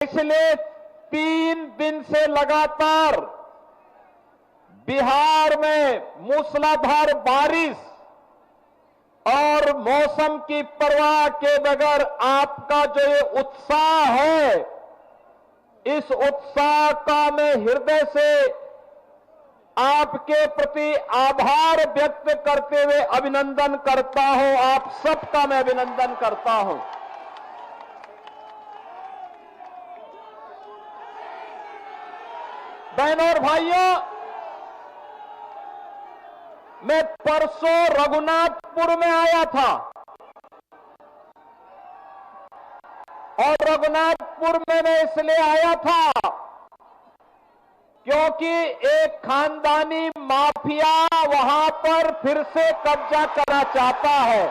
पिछले 3 दिन से लगातार बिहार में मूसलाधार बारिश और मौसम की परवाह के बगैर आपका जो ये उत्साह है, इस उत्साह का मैं हृदय से आपके प्रति आभार व्यक्त करते हुए अभिनंदन करता हूं। आप सबका मैं अभिनंदन करता हूं। बहनों और भाइयों, मैं परसों रघुनाथपुर में आया था और रघुनाथपुर में मैं इसलिए आया था क्योंकि एक खानदानी माफिया वहां पर फिर से कब्जा करना चाहता है।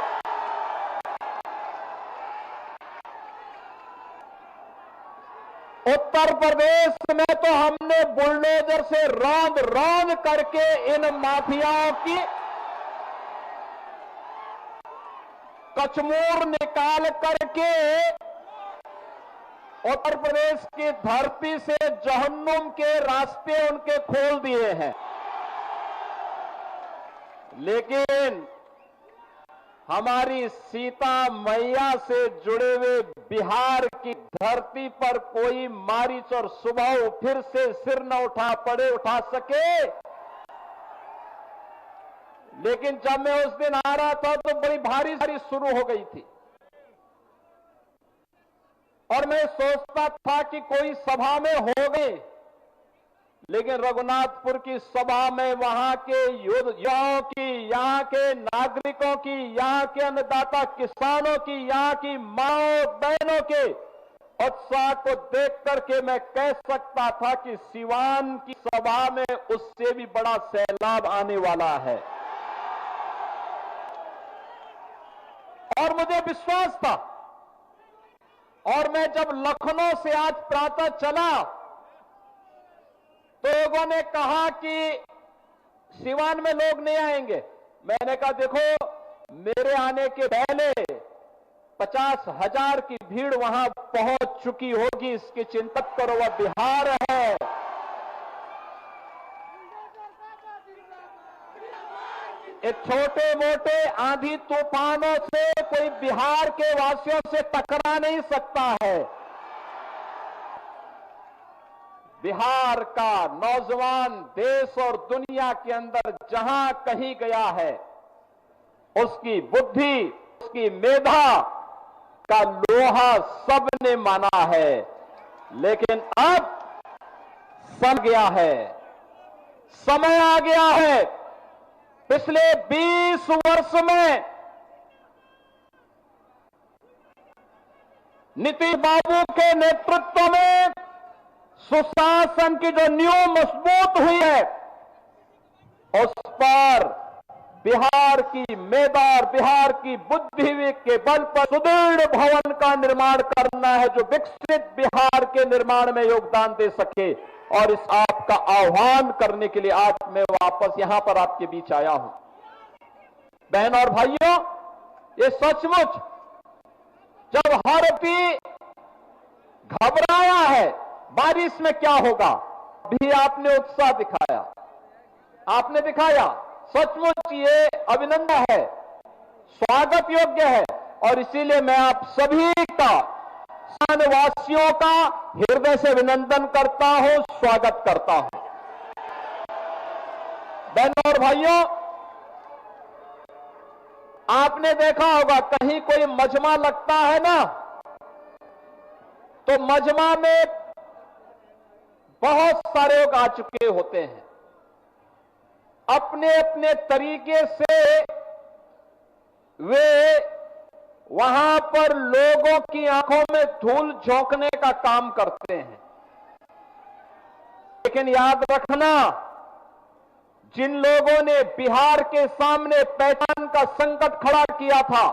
उत्तर प्रदेश में तो हमने बुलडोजर से रौंद रौंद करके इन माफियाओं की कचमूर निकाल करके उत्तर प्रदेश की धरती से जहन्नुम के रास्ते उनके खोल दिए हैं। लेकिन हमारी सीता मैया से जुड़े हुए बिहार की धरती पर कोई मारीच और सुबह फिर से सिर न उठा सके। लेकिन जब मैं उस दिन आ रहा था तो बड़ी भारी बारिश शुरू हो गई थी और मैं सोचता था कि कोई सभा में हो गई, लेकिन रघुनाथपुर की सभा में वहां के युवाओं की, यहां के नागरिकों की, यहां के अन्नदाता किसानों की, यहां की माओ बहनों के उत्साह को देख करके मैं कह सकता था कि सिवान की सभा में उससे भी बड़ा सैलाब आने वाला है। और मुझे विश्वास था। और मैं जब लखनऊ से आज प्रातः चला तो लोगों ने कहा कि सिवान में लोग नहीं आएंगे। मैंने कहा देखो, मेरे आने के पहले 50,000 की भीड़ वहां पहुंच चुकी होगी, इसकी चिंता करो। वह बिहार है। ये छोटे मोटे आंधी तूफानों से कोई बिहार के वासियों से टकरा नहीं सकता है। बिहार का नौजवान देश और दुनिया के अंदर जहां कहीं गया है, उसकी बुद्धि, उसकी मेधा का लोहा सबने माना है। लेकिन अब समय गया है, समय आ गया है। पिछले 20 वर्ष में नीतीश बाबू के नेतृत्व में सुशासन की जो नींव मजबूत हुई है, उस पर बिहार की मेधा और बिहार की बुद्धि के बल पर सुदृढ़ भवन का निर्माण करना है, जो विकसित बिहार के निर्माण में योगदान दे सके। और इस आपका आह्वान करने के लिए आज मैं वापस यहां पर आपके बीच आया हूं। बहन और भाइयों, ये सचमुच जब हर व्यक्ति घबराया है बारिश में क्या होगा, भी आपने उत्साह दिखाया, आपने दिखाया। सचमुच ये अभिनंदन है, स्वागत योग्य है। और इसीलिए मैं आप सभी का, वासियों का हृदय से अभिनंदन करता हूं, स्वागत करता हूं। बहनों और भाइयों, आपने देखा होगा कहीं कोई मजमा लगता है ना, तो मजमा में बहुत सारे लोग आ चुके होते हैं। अपने अपने तरीके से वे वहां पर लोगों की आंखों में धूल झोंकने का काम करते हैं। लेकिन याद रखना, जिन लोगों ने बिहार के सामने पहचान का संकट खड़ा किया था,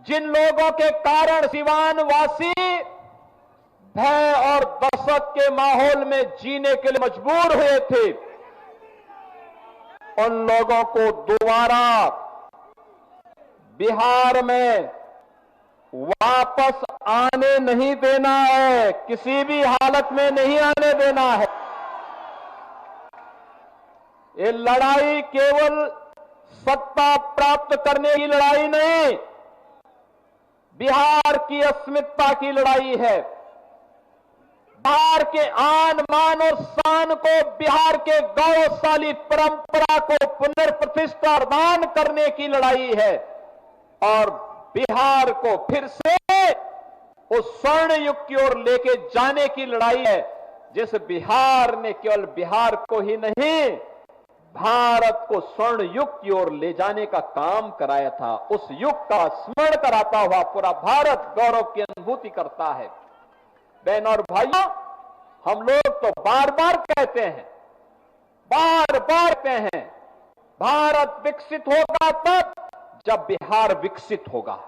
जिन लोगों के कारण सिवान वासी भय और दहशत के माहौल में जीने के लिए मजबूर हुए थे, उन लोगों को दोबारा बिहार में वापस आने नहीं देना है, किसी भी हालत में नहीं आने देना है। ये लड़ाई केवल सत्ता प्राप्त करने की लड़ाई नहीं, बिहार की अस्मिता की लड़ाई है। बिहार के आन मान और शान को, बिहार के गौरवशाली परंपरा को पुनर्प्रतिष्ठा प्रदान करने की लड़ाई है और बिहार को फिर से उस स्वर्ण युग की ओर लेके जाने की लड़ाई है, जिस बिहार ने केवल बिहार को ही नहीं, भारत को स्वर्ण युग की ओर ले जाने का काम कराया था। उस युग का स्मरण कराता हुआ पूरा भारत गौरव की अनुभूति करता है। बहन और भाइयों, हम लोग तो बार बार कहते हैं, भारत विकसित होगा तब जब बिहार विकसित होगा,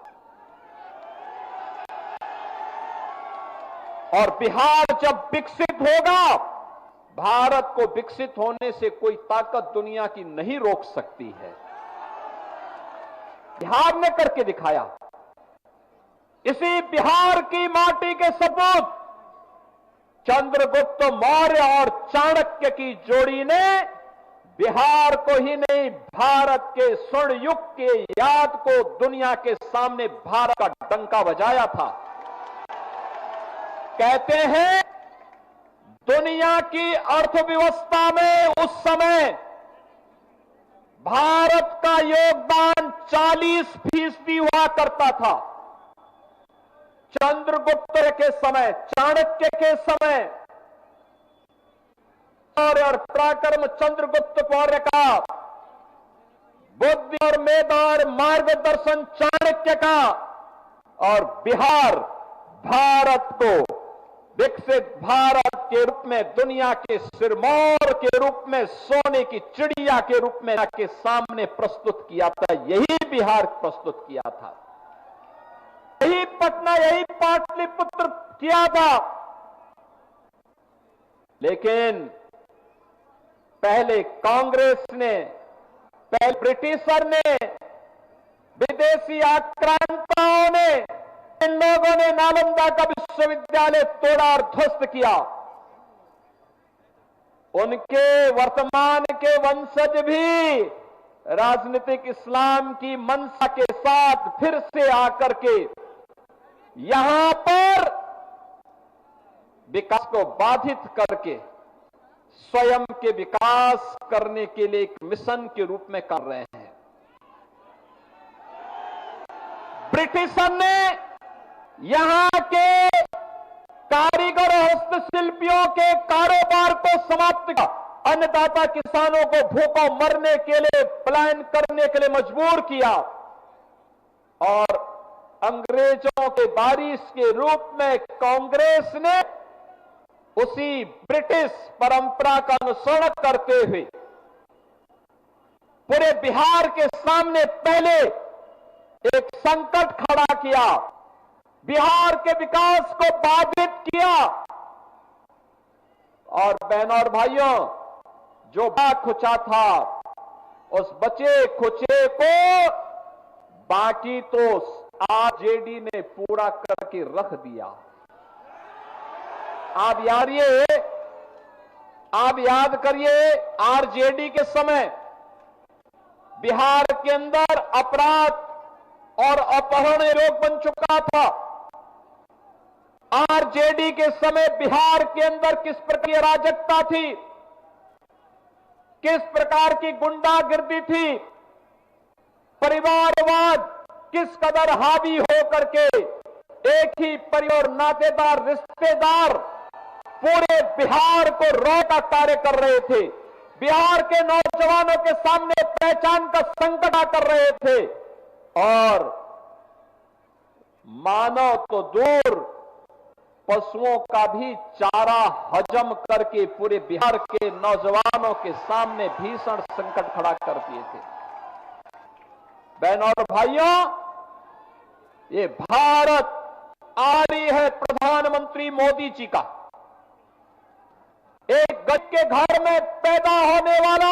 और बिहार जब विकसित होगा, भारत को विकसित होने से कोई ताकत दुनिया की नहीं रोक सकती है। बिहार ने करके दिखाया। इसी बिहार की माटी के सपूत चंद्रगुप्त मौर्य और चाणक्य की जोड़ी ने बिहार को ही नहीं, भारत के स्वर्ण युग के याद को दुनिया के सामने भारत का डंका बजाया था। कहते हैं दुनिया की अर्थव्यवस्था में उस समय भारत का योगदान 40% हुआ करता था। चंद्रगुप्त के समय, चाणक्य के समय और पराक्रम चंद्रगुप्त मौर्य का, बुद्धि और मेधा और मार्गदर्शन चाणक्य का, और बिहार भारत को विकसित भारत के रूप में, दुनिया के सिरमौर के रूप में, सोने की चिड़िया के रूप में के सामने प्रस्तुत किया था। यही बिहार प्रस्तुत किया था, यही पटना, यही पाटलिपुत्र किया था। लेकिन पहले कांग्रेस ने, पहले ब्रिटिशर ने, विदेशी आक्रांताओं ने, इन लोगों ने नालंदा का विश्वविद्यालय तोड़ा और ध्वस्त किया। उनके वर्तमान के वंशज भी राजनीतिक इस्लाम की मंशा के साथ फिर से आकर के यहां पर विकास को बाधित करके स्वयं के विकास करने के लिए एक मिशन के रूप में कर रहे हैं। ब्रिटिशर ने यहां के कारीगर और हस्तशिल्पियों के कारोबार को समाप्त किया, अन्नदाता किसानों को भूखों मरने के लिए पलायन करने के लिए मजबूर किया, और अंग्रेजों के बारिश के रूप में कांग्रेस ने उसी ब्रिटिश परंपरा का अनुसरण करते हुए पूरे बिहार के सामने पहले एक संकट खड़ा किया, बिहार के विकास को बाधित किया। और बहनों और भाइयों, जो खुचा था उस बचे खुचे को बाकी तो आरजेडी ने पूरा करके रख दिया। आप याद करिए, आरजेडी के समय बिहार के अंदर अपराध और अपहरण योग बन चुका था। आरजेडी के समय बिहार के अंदर किस प्रकार की अराजकता थी, किस प्रकार की गुंडागिर्दी थी, परिवारवाद किस कदर हावी हो करके एक ही परिवार, नातेदार, रिश्तेदार पूरे बिहार को रौ का कार्य कर रहे थे, बिहार के नौजवानों के सामने पहचान का संकट कर रहे थे, और मानव तो दूर पशुओं का भी चारा हजम करके पूरे बिहार के नौजवानों के सामने भीषण संकट खड़ा कर दिए थे। बहनों और भाइयों, ये भारत आरी है प्रधानमंत्री मोदी जी का, एक गज के घर में पैदा होने वाला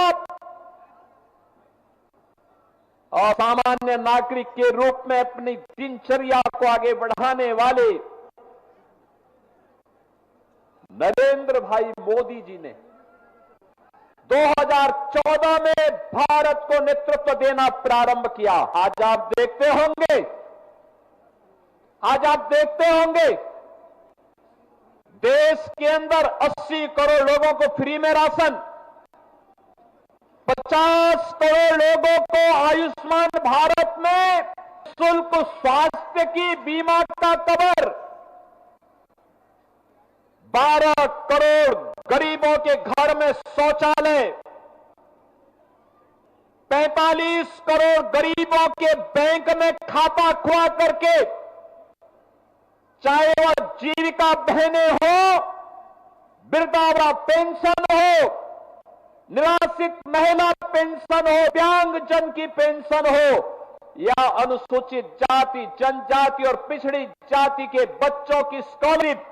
और सामान्य नागरिक के रूप में अपनी दिनचर्या को आगे बढ़ाने वाले नरेंद्र भाई मोदी जी ने 2014 में भारत को नेतृत्व देना प्रारंभ किया। आज आप देखते होंगे देश के अंदर 80 करोड़ लोगों को फ्री में राशन, 50 करोड़ लोगों को आयुष्मान भारत में निःशुल्क स्वास्थ्य की बीमा का कवर, 12 करोड़ गरीबों के घर में शौचालय, 45 करोड़ गरीबों के बैंक में खाता खुला करके, चाहे वह जीविका बहनें हो, वृद्धावस्था पेंशन हो, निराश्रित महिला पेंशन हो, दिव्यांगजन की पेंशन हो, या अनुसूचित जाति, जनजाति और पिछड़ी जाति के बच्चों की स्कॉलरशिप,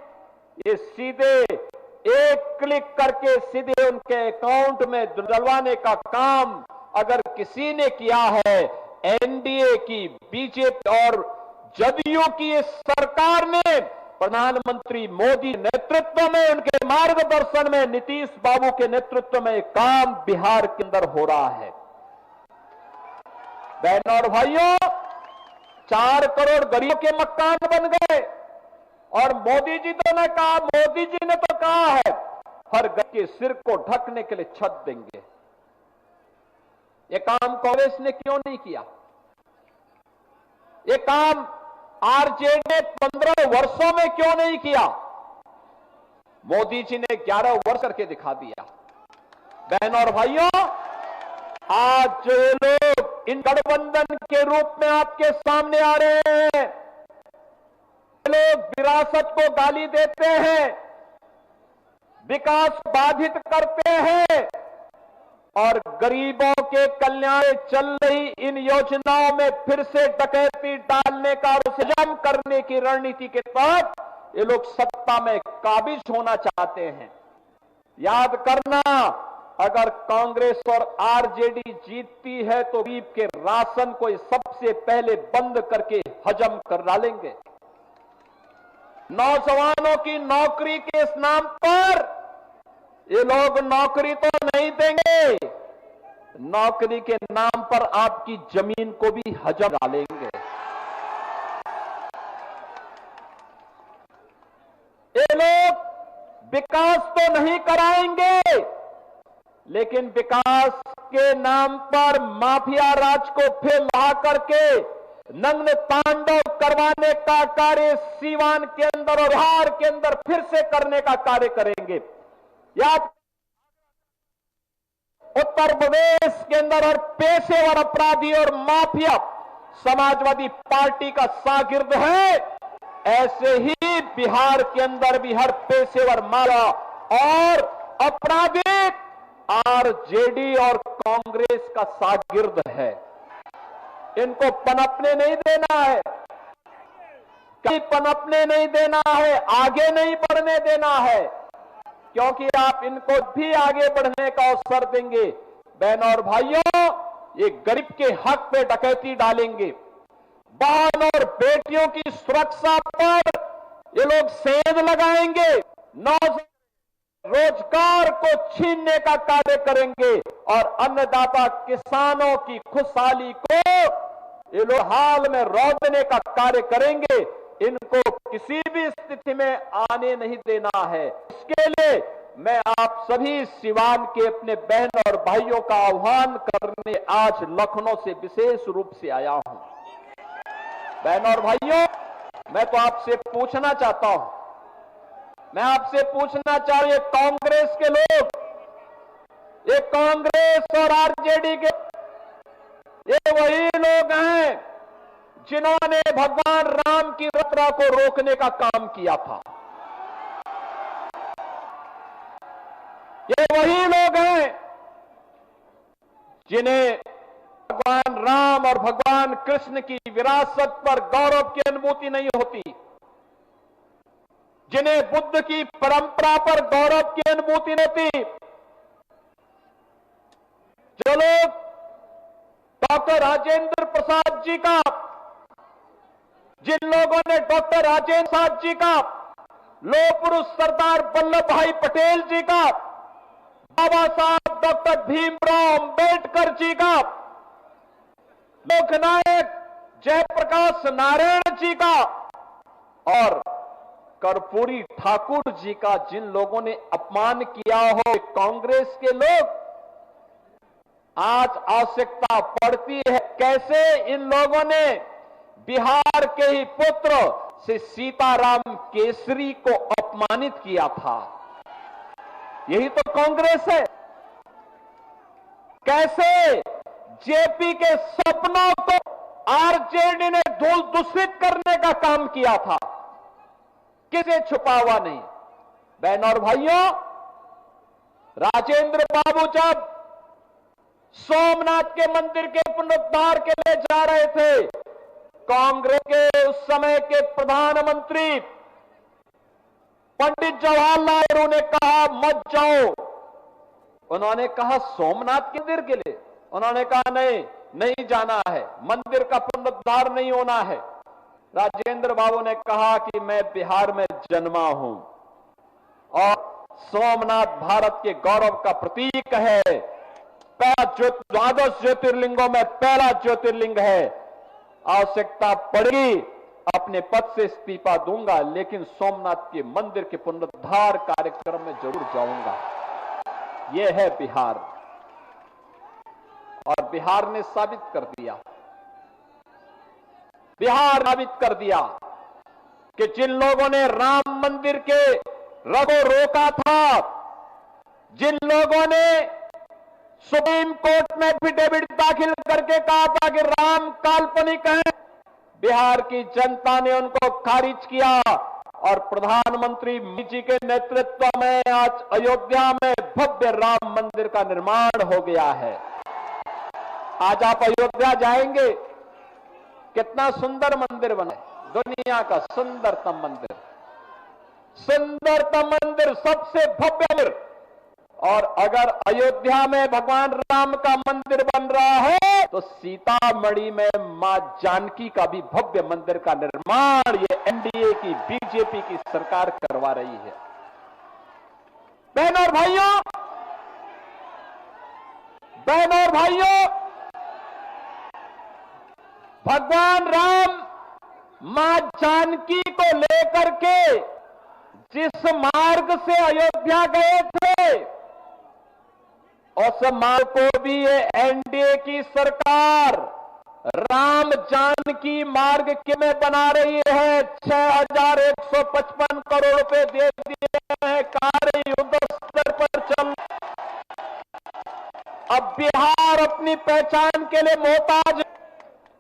ये सीधे एक क्लिक करके सीधे उनके अकाउंट में डलवाने का काम अगर किसी ने किया है, एनडीए की, बीजेपी और जदयू की इस सरकार ने, प्रधानमंत्री मोदी नेतृत्व में, उनके मार्गदर्शन में, नीतीश बाबू के नेतृत्व में काम बिहार के अंदर हो रहा है। बहनों और भाइयों, 4 करोड़ गरीबों के मकान बन गए और मोदी जी ने तो कहा है हर गरीब के सिर को ढकने के लिए छत देंगे। ये काम कांग्रेस ने क्यों नहीं किया? ये काम आरजेडी ने 15 वर्षों में क्यों नहीं किया? मोदी जी ने 11 वर्ष करके दिखा दिया। बहनों और भाइयों, आज जो लोग इन गठबंधन के रूप में आपके सामने आ रहे हैं, लोग विरासत को गाली देते हैं, विकास बाधित करते हैं और गरीबों के कल्याण चल रही इन योजनाओं में फिर से डकैती डालने का और हजम करने की रणनीति के तहत ये लोग सत्ता में काबिज होना चाहते हैं। याद करना, अगर कांग्रेस और आरजेडी जीतती है तो गरीब के राशन को सबसे पहले बंद करके हजम कर डालेंगे। नौजवानों की नौकरी के इस नाम पर ये लोग नौकरी तो नहीं देंगे, नौकरी के नाम पर आपकी जमीन को भी हजम डालेंगे। ये लोग विकास तो नहीं कराएंगे, लेकिन विकास के नाम पर माफिया राज को फिर ला करके नग्न तांडव करवाने का कार्य सीवान के अंदर और बिहार के अंदर फिर से करने का कार्य करेंगे। याद, उत्तर प्रदेश के अंदर और पेशेवर अपराधी और माफिया समाजवादी पार्टी का शागिर्द है, ऐसे ही बिहार के अंदर भी हर पेशेवर माला और अपराधी आरजेडी और कांग्रेस का शागिर्द है। इनको पनपने नहीं देना है, कहीं पनपने नहीं देना है, आगे नहीं बढ़ने देना है, क्योंकि आप इनको भी आगे बढ़ने का अवसर देंगे। बहनों और भाइयों, ये गरीब के हक पे डकैती डालेंगे, बहन और बेटियों की सुरक्षा पर ये लोग सेंध लगाएंगे, रोजगार को छीनने का कार्य करेंगे और अन्नदाता किसानों की खुशहाली को ये लोग हाल में रौंदने का कार्य करेंगे। इनको किसी भी स्थिति में आने नहीं देना है। इसके लिए मैं आप सभी सिवान के अपने बहन और भाइयों का आह्वान करने आज लखनऊ से विशेष रूप से आया हूं। बहनों और भाइयों, मैं तो आपसे पूछना चाहता हूं, मैं आपसे पूछना चाहूं, ये कांग्रेस के लोग, ये कांग्रेस और आरजेडी के, ये वही लोग हैं जिन्होंने भगवान राम की यात्रा को रोकने का काम किया था। ये वही लोग हैं जिन्हें भगवान राम और भगवान कृष्ण की विरासत पर गौरव की अनुभूति नहीं होती, जिन्हें बुद्ध की परंपरा पर गौरव की अनुभूति नहीं होती, जो लोग डॉक्टर राजेंद्र प्रसाद जी का, जिन लोगों ने डॉक्टर राजेंद्र प्रसाद जी का लोह पुरुष सरदार वल्लभ भाई पटेल जी का, बाबा साहब डॉक्टर भीमराव अंबेडकर जी का, लोकनायक जयप्रकाश नारायण जी का और कर्पूरी ठाकुर जी का जिन लोगों ने अपमान किया हो कांग्रेस के लोग, आज आवश्यकता पड़ती है कैसे इन लोगों ने बिहार के ही पुत्र से सीताराम केसरी को अपमानित किया था। यही तो कांग्रेस है। कैसे जेपी के सपनों को आरजेडी ने धूल दूषित करने का काम किया था, किसे छुपा हुआ नहीं। बहन और भाइयों, राजेंद्र बाबू जब सोमनाथ के मंदिर के पुनरुद्धार के लिए जा रहे थे, कांग्रेस के उस समय के प्रधानमंत्री पंडित जवाहरलाल नेहरू ने कहा मत जाओ। उन्होंने कहा सोमनाथ के मंदिर के लिए, उन्होंने कहा नहीं जाना है, मंदिर का पुनरुद्धार नहीं होना है। राजेंद्र बाबू ने कहा कि मैं बिहार में जन्मा हूं और सोमनाथ भारत के गौरव का प्रतीक है, द्वादश ज्योतिर्लिंगों में पहला ज्योतिर्लिंग है। आवश्यकता पड़ेगी अपने पद से इस्तीफा दूंगा, लेकिन सोमनाथ के मंदिर के पुनरुद्धार कार्यक्रम में जरूर जाऊंगा। यह है बिहार, और बिहार ने साबित कर दिया, बिहार साबित कर दिया कि जिन लोगों ने राम मंदिर के रगो रोका था, जिन लोगों ने सुप्रीम कोर्ट में एफिडेविट दाखिल करके कहा था कि राम काल्पनिक है, बिहार की जनता ने उनको खारिज किया और प्रधानमंत्री मोदी जी के नेतृत्व में आज अयोध्या में भव्य राम मंदिर का निर्माण हो गया है। आज आप अयोध्या जाएंगे, कितना सुंदर मंदिर बना है, दुनिया का सुंदरतम मंदिर, सुंदरतम मंदिर, सबसे भव्य मंदिर। और अगर अयोध्या में भगवान राम का मंदिर बन रहा है तो सीतामढ़ी में मां जानकी का भी भव्य मंदिर का निर्माण ये एनडीए की, बीजेपी की सरकार करवा रही है। बहनों और भाइयों, भगवान राम मां जानकी को लेकर के जिस मार्ग से अयोध्या गए थे, उस मार्ग को भी ये एनडीए की सरकार राम जानकी मार्ग के में बना रही है। 6155 करोड़ रुपए दे दिए हैं, कार्य युद्ध स्तर पर चल। अब बिहार अपनी पहचान के लिए मोहताज।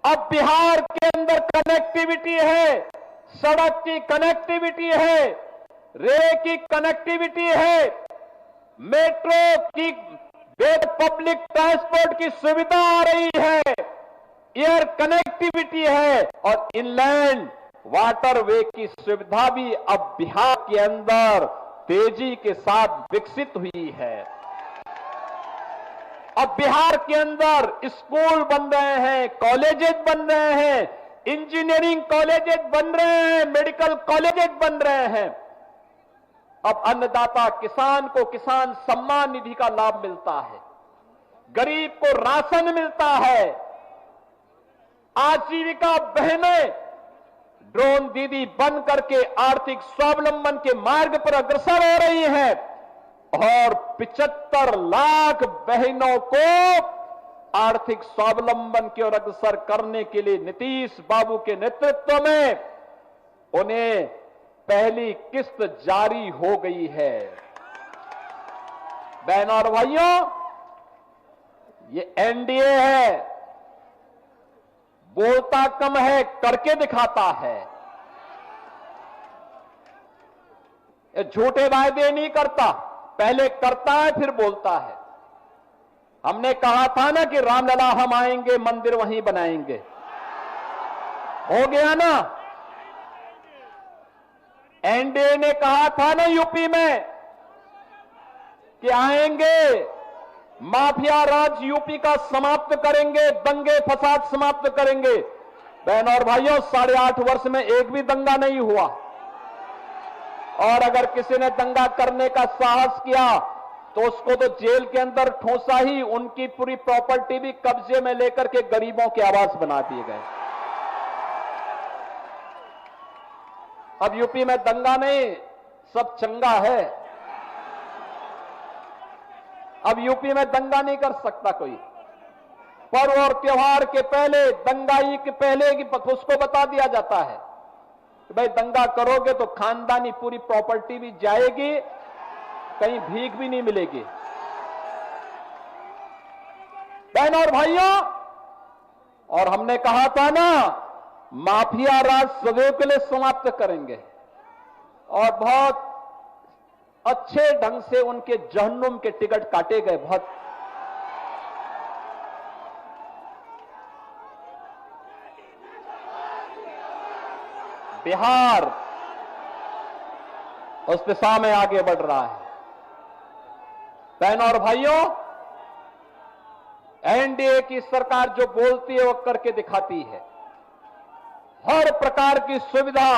अब बिहार के अंदर कनेक्टिविटी है, सड़क की कनेक्टिविटी है, रेल की कनेक्टिविटी है, मेट्रो की, पब्लिक ट्रांसपोर्ट की सुविधा आ रही है, एयर कनेक्टिविटी है और इनलैंड वाटरवे की सुविधा भी अब बिहार के अंदर तेजी के साथ विकसित हुई है। अब बिहार के अंदर स्कूल बन रहे हैं, कॉलेजेस बन रहे हैं, इंजीनियरिंग कॉलेजेस बन रहे हैं, मेडिकल कॉलेजेस बन रहे हैं। अब अन्नदाता किसान को किसान सम्मान निधि का लाभ मिलता है, गरीब को राशन मिलता है, आजीविका बहनें ड्रोन दीदी बन करके आर्थिक स्वावलंबन के मार्ग पर अग्रसर हो रही हैं और 75 लाख बहनों को आर्थिक स्वावलंबन की ओर अग्रसर करने के लिए नीतीश बाबू के नेतृत्व में उन्हें पहली किस्त जारी हो गई है। बहनों और भाइयों, ये एनडीए है, बोलता कम है, करके दिखाता है। ये झूठे वायदे नहीं करता, पहले करता है फिर बोलता है। हमने कहा था ना कि रामलला हम आएंगे, मंदिर वहीं बनाएंगे, हो गया ना। एनडीए ने कहा था ना यूपी में कि आएंगे, माफिया राज यूपी का समाप्त करेंगे, दंगे फसाद समाप्त करेंगे। बहनों और भाइयों, 8.5 वर्ष में एक भी दंगा नहीं हुआ और अगर किसी ने दंगा करने का साहस किया तो उसको तो जेल के अंदर ठोसा ही, उनकी पूरी प्रॉपर्टी भी कब्जे में लेकर के गरीबों के आवास बना दिए गए। अब यूपी में दंगा नहीं, सब चंगा है। अब यूपी में दंगा नहीं कर सकता कोई। पर्व और त्योहार के पहले, दंगाई के पहले की उसको बता दिया जाता है कि भाई दंगा करोगे तो खानदानी पूरी प्रॉपर्टी भी जाएगी, कहीं भीख भी नहीं मिलेगी। बहनों और भाइयों, और हमने कहा था ना, माफिया राज सदैव के लिए समाप्त करेंगे और बहुत अच्छे ढंग से उनके जहन्नुम के टिकट काटे गए। बहुत बिहार उस दिशा में आगे बढ़ रहा है। बहनों और भाइयों, एनडीए की सरकार जो बोलती है वो करके दिखाती है। हर प्रकार की सुविधा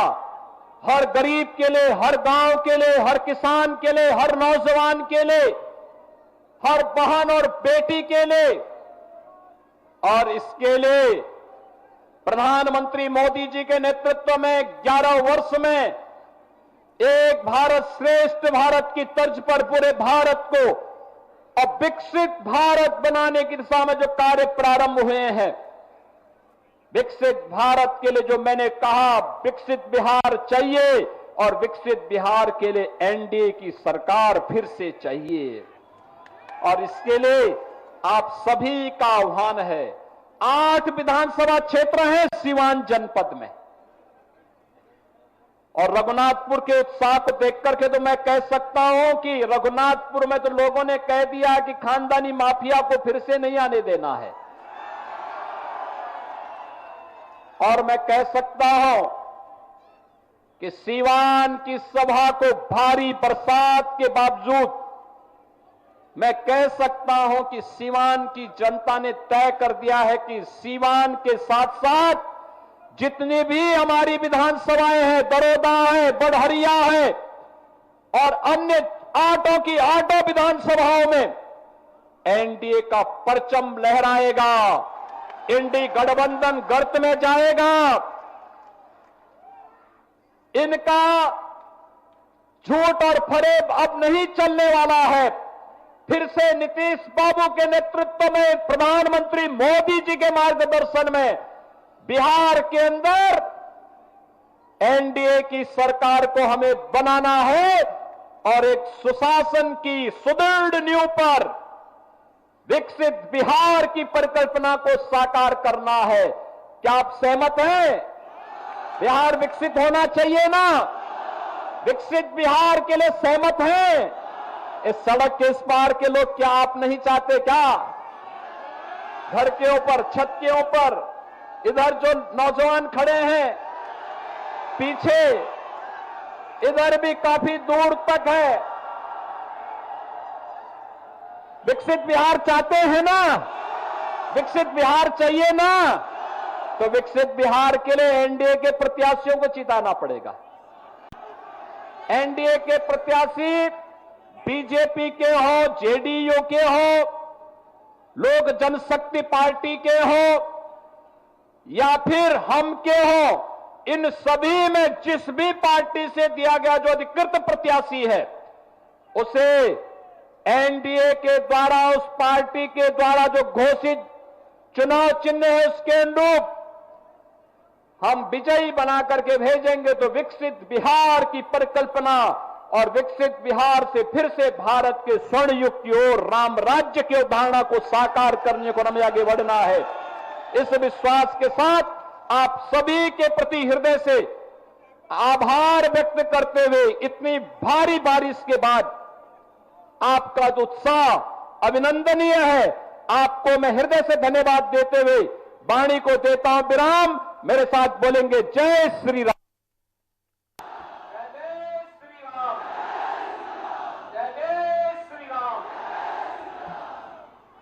हर गरीब के लिए, हर गांव के लिए, हर किसान के लिए, हर नौजवान के लिए, हर बहन और बेटी के लिए, और इसके लिए प्रधानमंत्री मोदी जी के नेतृत्व में 11 वर्ष में एक भारत श्रेष्ठ भारत की तर्ज पर पूरे भारत को अब विकसित भारत बनाने की दिशा में जो कार्य प्रारंभ हुए हैं, विकसित भारत के लिए जो मैंने कहा, विकसित बिहार चाहिए और विकसित बिहार के लिए एनडीए की सरकार फिर से चाहिए। और इसके लिए आप सभी का आह्वान है। 8 विधानसभा क्षेत्र हैं सीवान जनपद में, और रघुनाथपुर के उत्साह को देख करके तो मैं कह सकता हूं कि रघुनाथपुर में तो लोगों ने कह दिया कि खानदानी माफिया को फिर से नहीं आने देना है। और मैं कह सकता हूं कि सीवान की सभा को भारी बरसात के बावजूद मैं कह सकता हूं कि सीवान की जनता ने तय कर दिया है कि सीवान के साथ साथ जितनी भी हमारी विधानसभाएं हैं, बड़ौदा है, बढ़हरिया है और अन्य 8 विधानसभाओं में एनडीए का परचम लहराएगा। इंडी गठबंधन गर्त में जाएगा। इनका झूठ और फरेब अब नहीं चलने वाला है। फिर से नीतीश बाबू के नेतृत्व में, प्रधानमंत्री मोदी जी के मार्गदर्शन में बिहार के अंदर एनडीए की सरकार को हमें बनाना है और एक सुशासन की सुदृढ़ नींव पर विकसित बिहार की परिकल्पना को साकार करना है। क्या आप सहमत हैं? बिहार विकसित होना चाहिए ना? विकसित बिहार के लिए सहमत हैं? इस सड़क के इस पार के लोग क्या आप नहीं चाहते क्या? घर के ऊपर, छत के ऊपर, इधर जो नौजवान खड़े हैं पीछे, इधर भी काफी दूर तक है। विकसित बिहार चाहते हैं ना? विकसित बिहार चाहिए ना? तो विकसित बिहार के लिए एनडीए के प्रत्याशियों को जिताना पड़ेगा। एनडीए के प्रत्याशी बीजेपी के हो, जेडीयू के हो, लोक जनशक्ति पार्टी के हो या फिर हम के हो, इन सभी में जिस भी पार्टी से दिया गया जो अधिकृत प्रत्याशी है उसे एनडीए के द्वारा, उस पार्टी के द्वारा जो घोषित चुनाव चिन्ह है उसके अनुरूप हम विजयी बना करके भेजेंगे। तो विकसित बिहार की परिकल्पना और विकसित बिहार से फिर से भारत के स्वर्ण युग की ओर, राम राज्य की अवधारणा को साकार करने को हमें आगे बढ़ना है। इस विश्वास के साथ आप सभी के प्रति हृदय से आभार व्यक्त करते हुए, इतनी भारी बारिश के बाद आपका जो उत्साह अभिनंदनीय है, आपको मैं हृदय से धन्यवाद देते हुए वाणी को देता हूं विराम। मेरे साथ बोलेंगे जय श्री राम।